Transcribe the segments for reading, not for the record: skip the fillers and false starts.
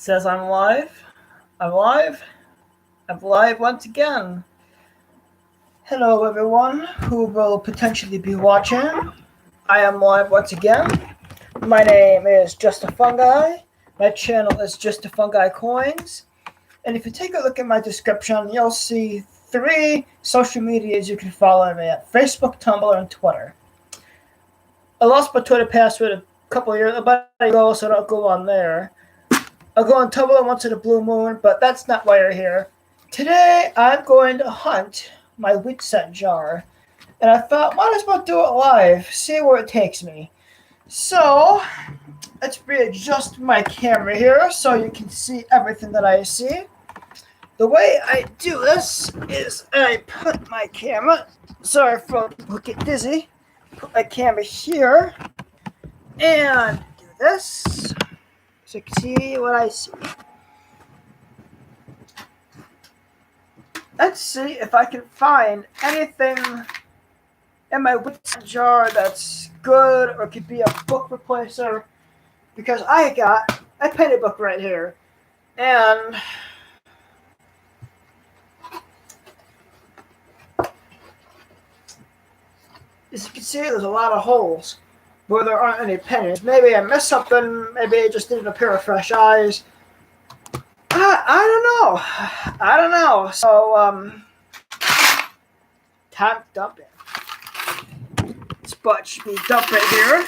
Says I'm live. I'm live. I'm live once again. Hello, everyone who will potentially be watching. I am live once again. My name is Just a Fungi. My channel is Just a Fungi Coins. And if you take a look at my description, you'll see 3 social medias you can follow me at: Facebook, Tumblr, and Twitter. I lost my Twitter password a couple of years ago, so don't go on there. I'll go on Tumblr once in a blue moon, but that's not why you're here. Today, I'm going to hunt my wheat scent jar. And I thought, might as well do it live, see where it takes me. So, let's readjust my camera here so you can see everything that I see. The way I do this is I put my camera, sorry for people who get dizzy, put my camera here, and do this. So you can see what I see. Let's see if I can find anything in my wheat jar that's good or could be a book replacer. Because I got a penny book right here. And as you can see, there's a lot of holes where there aren't any pennies. Maybe I missed something. Maybe I just needed a pair of fresh eyes. I don't know. So, time to dump it. This butt should be dumped right here.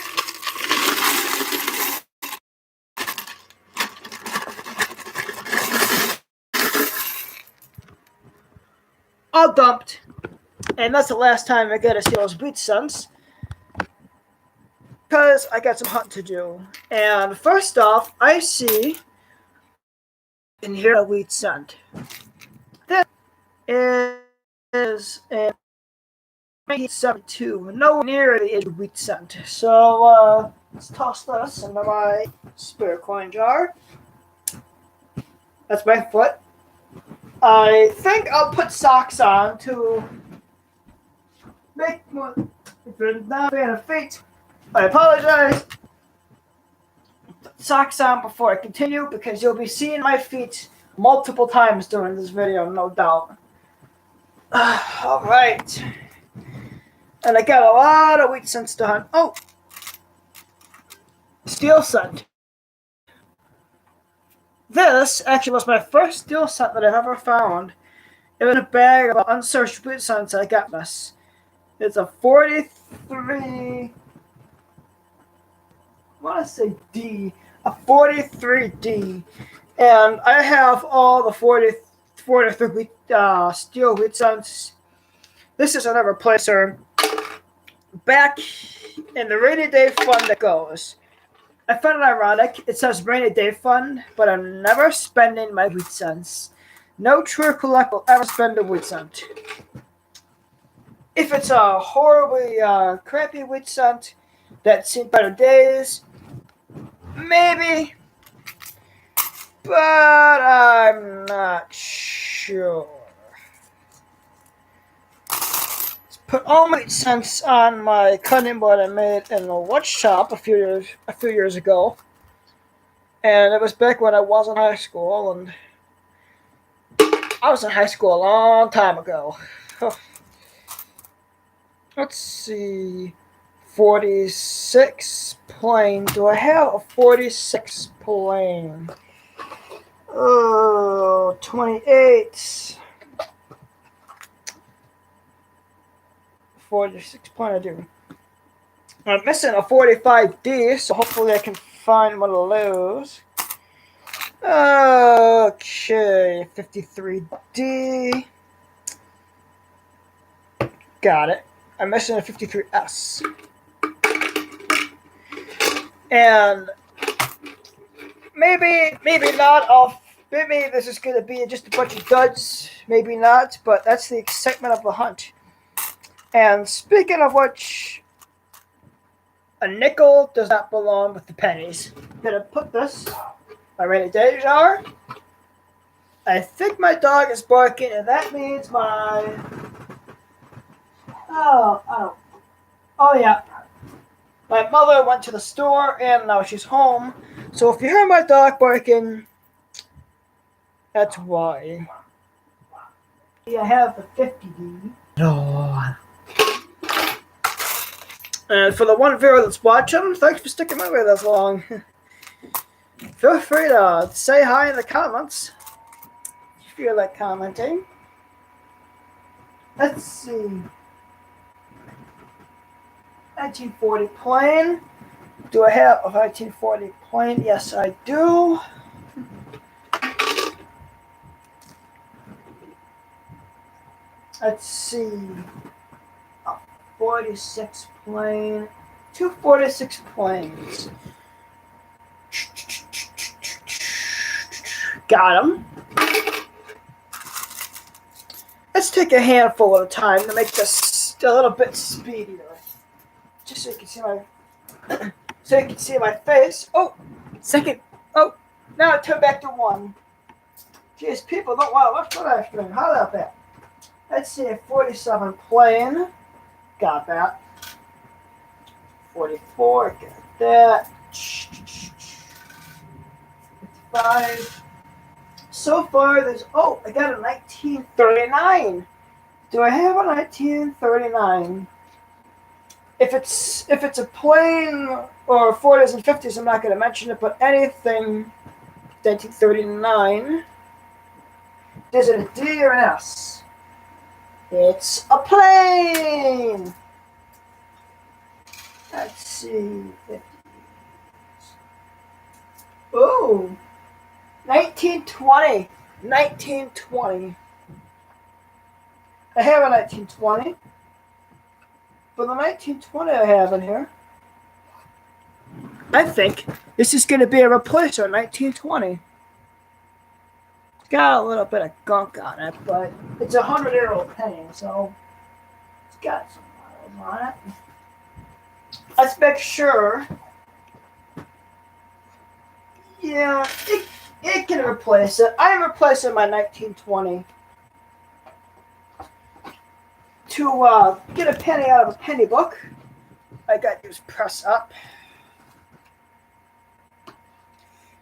All dumped. And that's the last time I get to see those wheat scents. Because I got some hunting to do. And first off, I see in here a wheat scent. This is a 1972, nowhere near the age of wheat scent. So let's toss this into my spare coin jar. That's my foot. I think I'll put socks on to make more. If you're not a fan of feet, I apologize. Socks on before I continue because you'll be seeing my feet multiple times during this video, no doubt. Alright. And I got a lot of wheat scents to hunt. Oh! Steel scent. This actually was my first steel scent that I've ever found. It was in a bag of unsearched wheat scents I got this. It's a 43... I want to say D. A 43D. And I have all the 43 steel wheat scents. This is another replacer. Back in the rainy day fund that goes. I found it ironic. It says rainy day fund, but I'm never spending my wheat scents. No true collector will ever spend a wheat scent. If it's a horribly crappy wheat scent that's seen better days, maybe, but I'm not sure. Let's put all my scents on my cutting board I made in a wood shop a few years ago, and it was back when I was in high school, and I was in high school a long time ago. Let's see. 46 plain. Do I have a 46 plain? Oh, 28. 46 plain I do. I'm missing a 45D, so hopefully I can find one of those. Okay, 53D. Got it. I'm missing a 53S. And maybe not. Maybe this is going to be just a bunch of duds. Maybe not, but that's the excitement of the hunt. And speaking of which, a nickel does not belong with the pennies. I'm going to put this in my rainy day jar. I think my dog is barking, and that means my... Oh yeah. My mother went to the store, and now she's home. So if you hear my dog barking, That's why. I have the 50D. Oh. And for the one viewer that's watching, thanks for sticking with me this long. Feel free to say hi in the comments if you feel like commenting. Let's see. 1940 plane. Do I have a 1940 plane? Yes, I do. Let's see. A 46 plane. 246 planes. Got them. Let's take a handful at a time to make this a little bit speedier. Just so you can see my face. Oh, second. Oh, now I turn back to one. Jeez, people don't want to watch what I'm doing. How about that? Let's see, a 47 plane. Got that. 44, got that. 55. So far, there's, oh, I got a 1939. Do I have a 1939? If it's a plane or 40s and 50s, I'm not going to mention it, but anything 1939, is it a D or an S? It's a plane! Let's see. 50s. Ooh! 1920. 1920. I have a 1920. For the 1920 I have in here, I think this is going to be a replacer 1920. It's got a little bit of gunk on it, but it's a 100-year-old penny, so it's got some miles on it. Let's make sure. Yeah, it can replace it. I'm replacing my 1920 to get a penny out of a penny book. I got to use press up.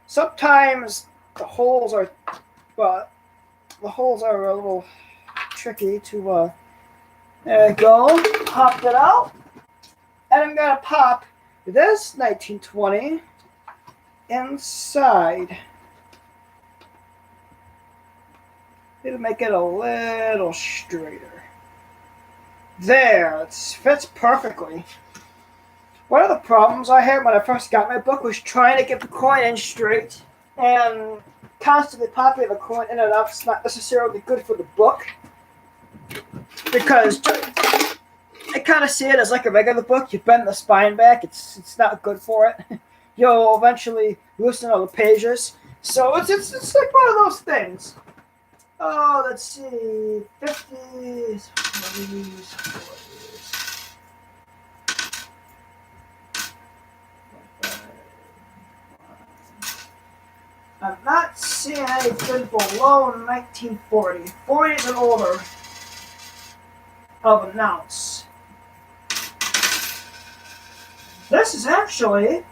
Sometimes the holes are a little tricky to. There we go. Popped it out, and I'm gonna pop this 1920 inside. It'll make it a little straighter. There, it fits perfectly. One of the problems I had when I first got my book was trying to get the coin in straight, and constantly popping the coin in and out is not necessarily good for the book, because I kind of see it as like a regular book. You bend the spine back, it's not good for it. You'll eventually loosen all the pages. So it's like one of those things. Oh, let's see, 50s, 40s, 40s. I'm not seeing anything below 1940. 40s and older of an ounce. This is actually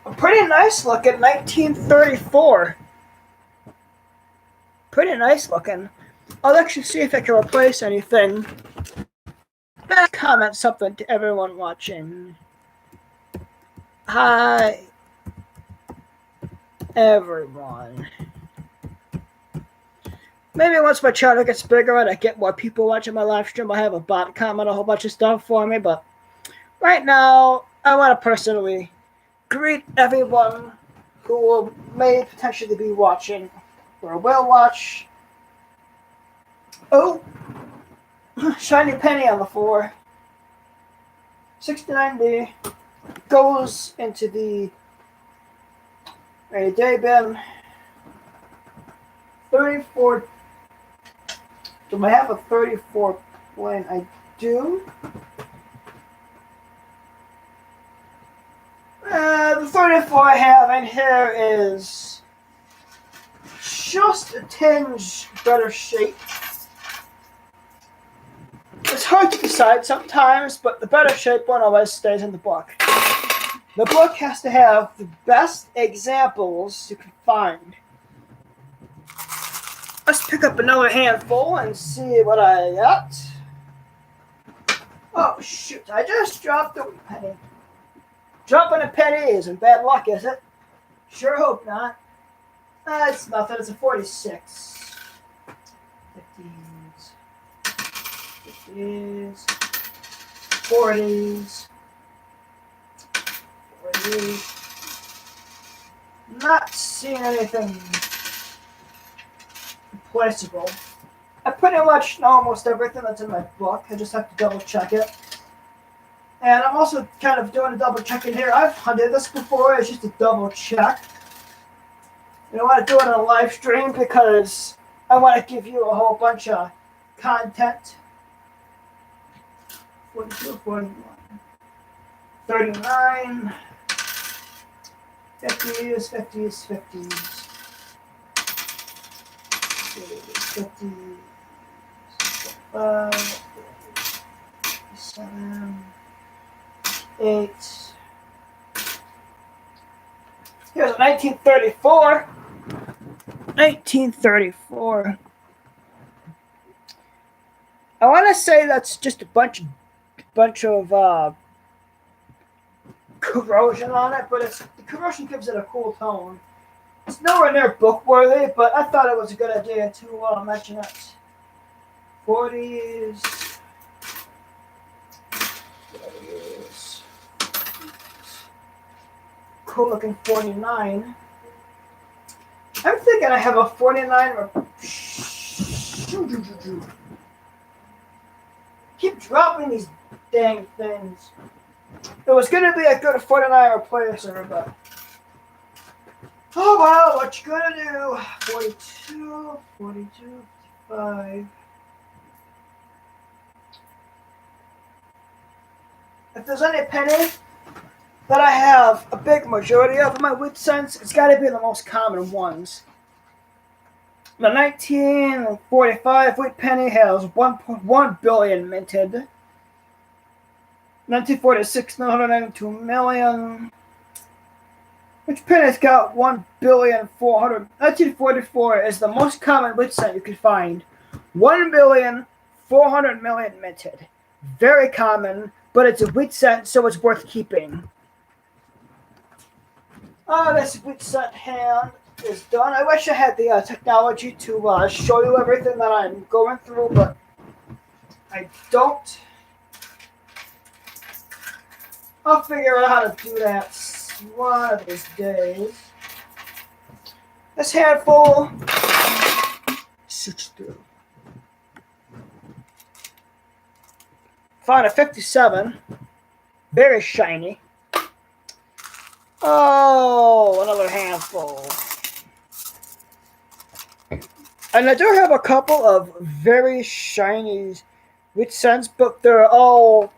a pretty nice looking 1934. Pretty nice looking. I'll actually see if I can replace anything. Comment something to everyone watching. Hi, everyone. Maybe once my channel gets bigger and I get more people watching my live stream, I'll have a bot comment a whole bunch of stuff for me. But right now, I want to personally greet everyone who may potentially be watching or will watch. Oh, shiny penny on the floor. 69D goes into the rainy day bin. 34. Do I have a 34 plane? I do. The 34 I have in here is just a tinge better shape. It's hard to decide sometimes, but the better shape one always stays in the book. The book has to have the best examples you can find. Let's pick up another handful and see what I got. Oh, shoot. I just dropped a penny. Dropping a penny isn't bad luck, is it? Sure hope not. It's nothing. It's a 46. 50s. 50s. 40s. 40s. Not seeing anything replaceable. I pretty much know almost everything that's in my book. I just have to double check it. And I'm also kind of doing a double check in here. I've done this before. It's just a double check. I want to do it on a live stream because I want to give you a whole bunch of content. 42, 41, 39, 50s, 50s, 50s. 50s, 55, 57, 8. Here's a 1934. 1934. I want to say that's just a bunch of corrosion on it, but the corrosion gives it a cool tone. It's nowhere near book worthy, but I thought it was a good idea to mention it. 40s. 40s. Cool looking 49. I'm thinking I have a 49 or keep dropping these dang things. It was gonna be a good 49 replacer, but oh well, what you gonna do? 42, 42, 55. If there's any penny that I have a big majority of in my wit sense, it's got to be the most common ones. The 1945 wheat penny has 1.1 billion minted. 1946, 992 million. Which penny's got 1 billion 400? 1944 is the most common wit cent you can find. 1 billion 400 million minted. Very common, but it's a wit cent, so it's worth keeping. This wheat cent hand is done. I wish I had the technology to show you everything that I'm going through, but I don't. I'll figure out how to do that one of these days. This handful suits through. Found a 57, very shiny. Oh, another handful. And I do have a couple of very shiny wheat cents, but they're all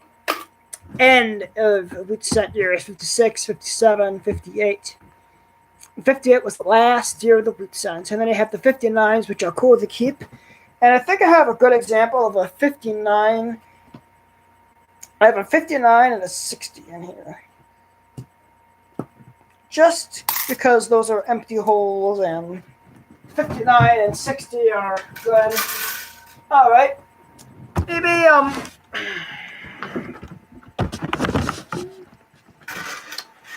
end of wheat cent years, 56, 57, 58. 58 was the last year of the wheat cents. And then you have the 59s, which are cool to keep. And I think I have a good example of a 59. I have a 59 and a 60 in here. Just because those are empty holes and 59 and 60 are good. All right. Maybe,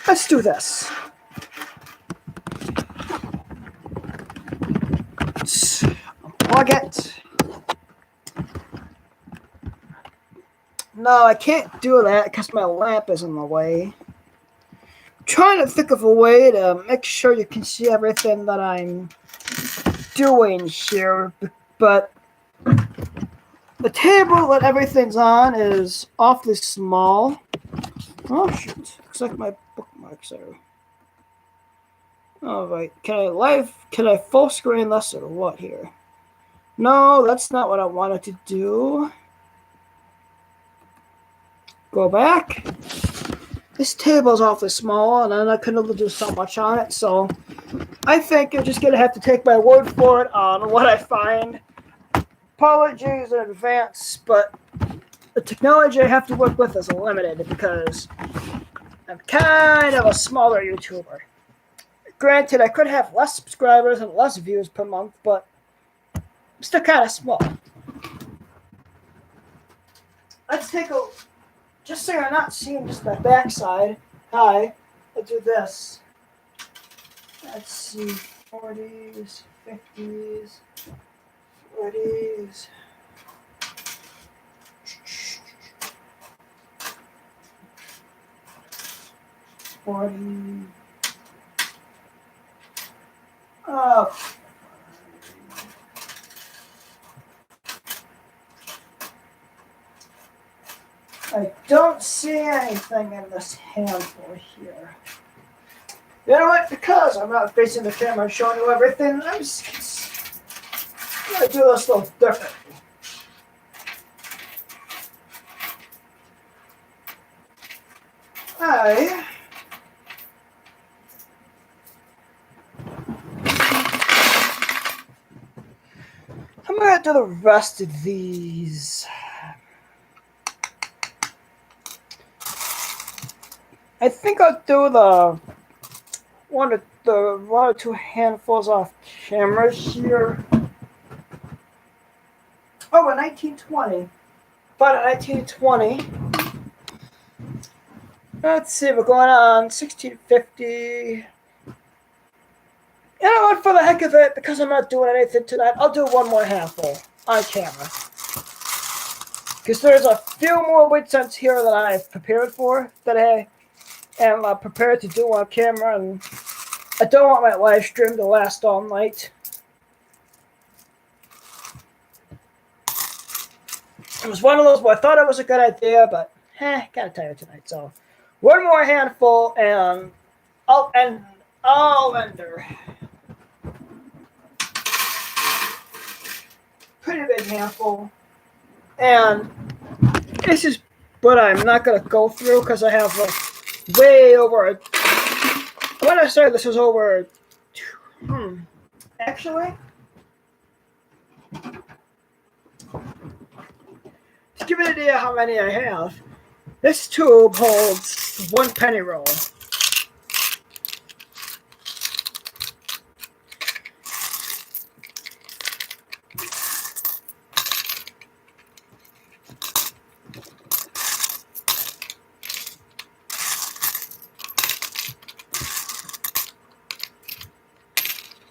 let's do this. Let's unplug it. No, I can't do that because my lamp is in the way. Trying to think of a way to make sure you can see everything that I'm doing here, but the table that everything's on is awfully small. Oh shoot, looks like my bookmarks are. Alright, can I full screen this or what here? No, that's not what I wanted to do. Go back. This table is awfully small, and I can only do so much on it, so I think you're just going to have to take my word for it on what I find. Apologies in advance, but the technology I have to work with is limited because I'm kind of a smaller YouTuber. Granted, I could have less subscribers and less views per month, but still kind of small. Let's take a, just so you're not seeing just my backside. Hi, let's do this. Let's see, 40s, 50s, 40s. 40. Oh. I don't see anything in this handful here. You know what? Because I'm not facing the camera and showing you everything, I'm just going to do this a little differently. I'm going to do the rest of these. I think I'll do the one or two handfuls off camera here. Oh, a 1920. But a 1920. Let's see, we're going on 1650. You know what, for the heck of it, because I'm not doing anything tonight, I'll do one more handful on camera. Because there's a few more weight cents here that I've prepared for, that I am prepared to do on camera, and I don't want my live stream to last all night. It was one of those where I thought it was a good idea, but gotta tell you tonight. So, one more handful, and I'll end her. Pretty big handful, and this is what I'm not gonna go through because I have way over. When I started, this was over. Actually, to give you an idea how many I have, this tube holds 1 penny roll.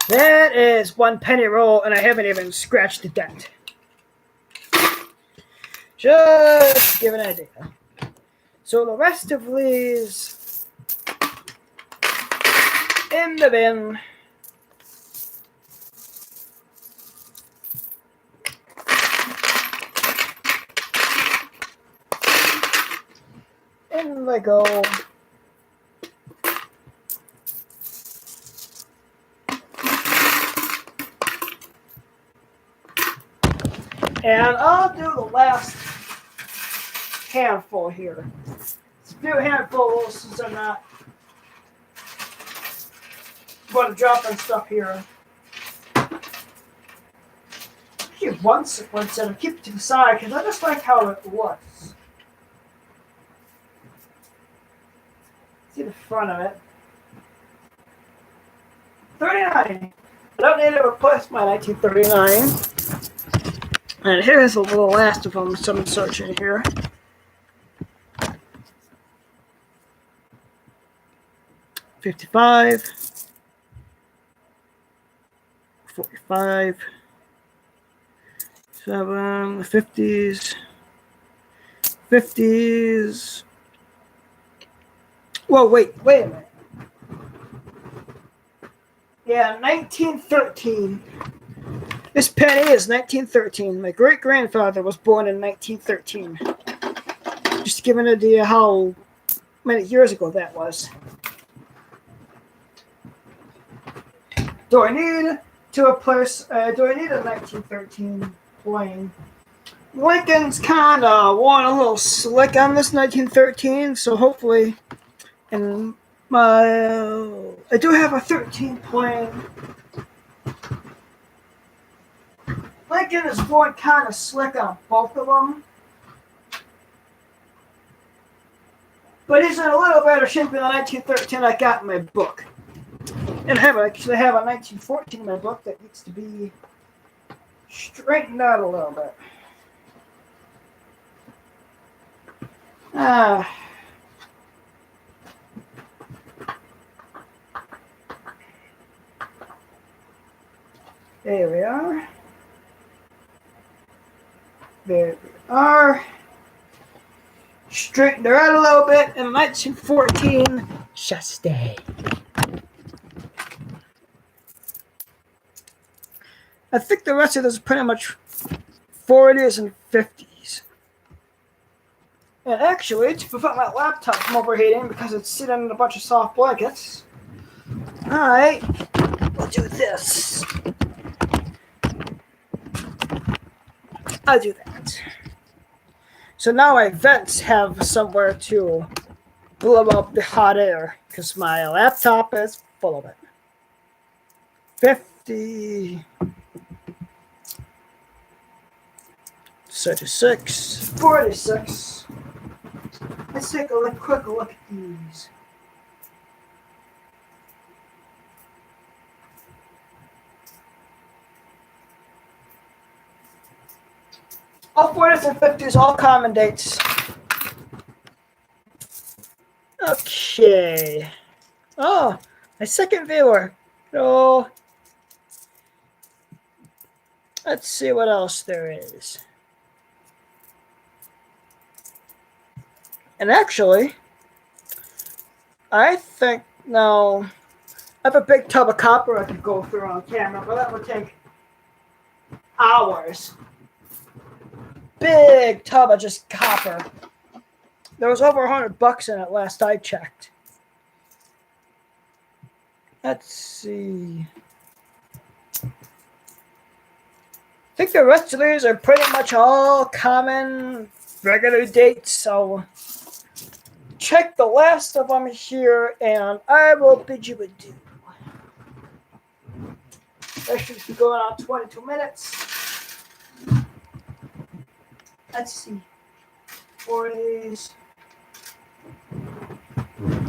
That is 1 penny roll, and I haven't even scratched the dent. Just to give an idea. So the rest of these in the bin. In they go. And I'll do the last handful here. It's a few handfuls since I'm not going to drop in stuff here. Keep one sequence and keep it to the side because I just like how it looks. See the front of it. 39. I don't need to replace my 1939. And here's the last of them, some searching here. $55, $45, $7, the 50s, 50s. Whoa, wait a minute. Yeah, 1913. This penny is 1913. My great-grandfather was born in 1913. Just to give an idea how many years ago that was. Do I need to replace? Do I need a 1913 coin? Lincoln's kind of worn a little slick on this 1913, so hopefully, and I do have a 13 coin. Lincoln is worn kind of slick on both of them, but he's in a little better shape than the 1913 I got in my book. And I actually have a 1914 in my book that needs to be straighten out a little bit. Ah. There we are. There we are. Straighten her out a little bit, and 1914 Shasta. I think the rest of this is pretty much 40s and 50s. And actually, to prevent my laptop from overheating because it's sitting in a bunch of soft blankets, I will do this. I'll do that. So now my vents have somewhere to blow up the hot air because my laptop is full of it. 50, 36, 46. Let's take a quick look at these. All 40s and 50s, all common dates. Okay. Oh, my second viewer. So, let's see what else there is. And actually, I think now I have a big tub of copper I could go through on camera, but that would take hours. Big tub of just copper. There was over $100 in it last I checked. Let's see. I think the rest of these are pretty much all common regular dates, so check the last of them here, and I will bid you adieu. That should be going on 22 minutes. Let's see. 40s.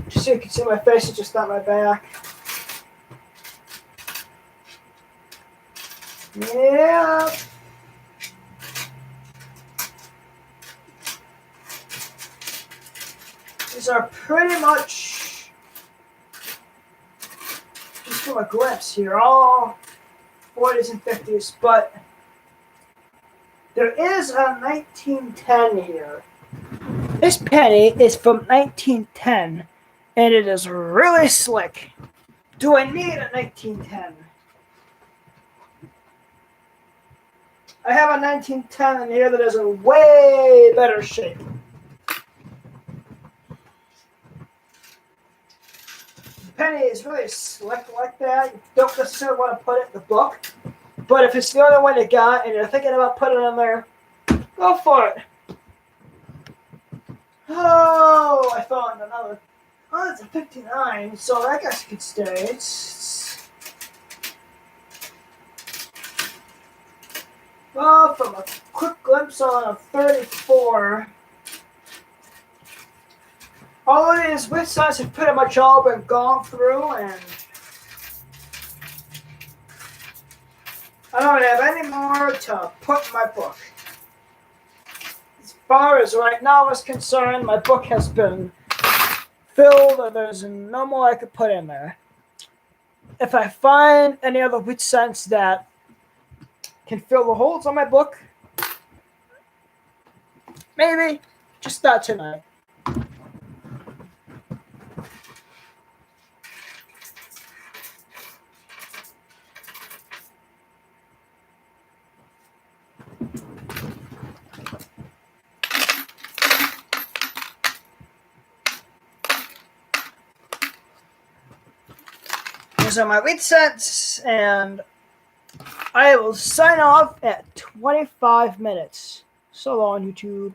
Just so you can see my face, it's just not my back. Yeah. These are pretty much just from a glimpse here, all 40s and 50s, but there is a 1910 here. This penny is from 1910, and it is really slick. Do I need a 1910? I have a 1910 in here that is in way better shape. The penny is really slick like that. You don't necessarily want to put it in the book. But if it's the only one you got and you're thinking about putting it in there, go for it. Oh, I found another. Oh, it's a 59, so I guess it could stay. Well, from a quick glimpse on a 34, all of these width signs have pretty much all been gone through, and I don't have any more to put in my book. As far as right now is concerned, my book has been filled, and there's no more I could put in there. If I find any other width signs that can fill the holes on my book, maybe, just not tonight. These are my weight sets, and I will sign off at 25 minutes. So long, YouTube.